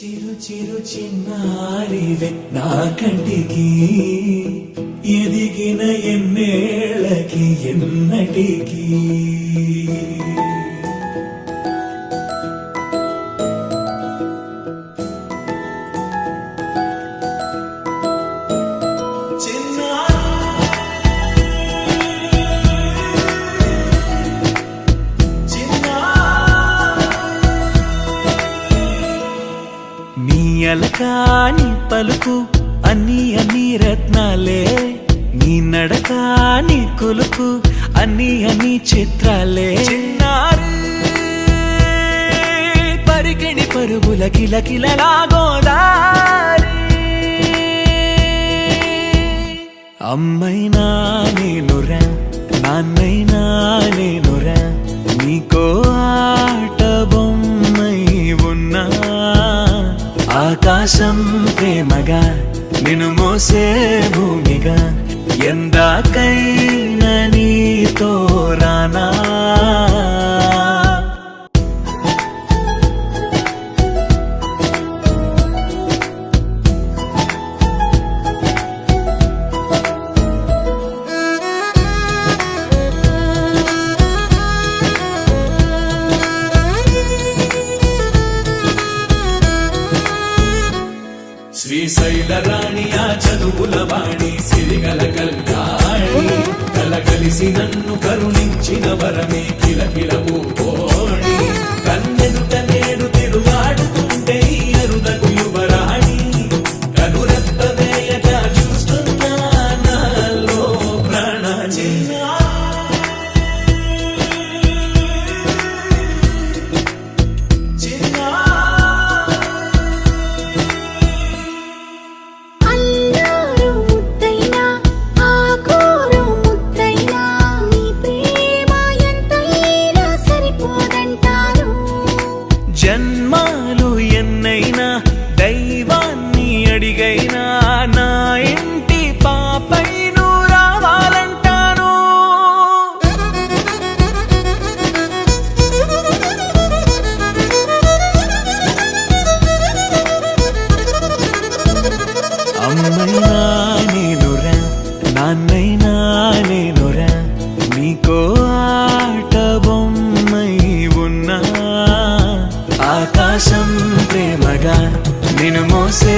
చిరు చిరు చిన్నారివే నా కంటికి ఎదిగిన ఎన్నేళ్ళకి ఎన్నటికి అలకాని పలుకు అన్ని అన్ని రత్నాలే నీ నడకాని కులుకు అన్ని అన్ని చిత్రాలే చిన్నారు పరికిణి పరుగుల కిలకిలలాగోదారి అమ్మైనా నేనురా నాన్నైనా నేనురా నీకో ఆట బొమ్మై ఉన్నా ఆకాశం ప్రేమగా నిన్ను మోసే భూమిగా ఎందాకైనా నీతో రానా శ్రీశైల రాణి ఆ చదువుల వాణి సిరిగల కళ్యాణి కలగలిసి నన్ను కరుణించిన వరమే కిలకిల పూకోణి కన్నెదుట నేడు తిరుగాడుతుంటే అరుదకు యువరాణి కనురెప్ప వేయగా చూస్తున్నా నాలో ప్రాణ జన్మాలు ఎన్నైనా దైవాన్ని అడిగైనా నా ఇంటి పాపై నువ్వు రావాలంటాను అమ్మైనా నేనురా నాన్నైనా నేనురా నీకో ఆట బొమ్మై ఉన్నా ఆకాశం ప్రేమగా నిన్ను మోసే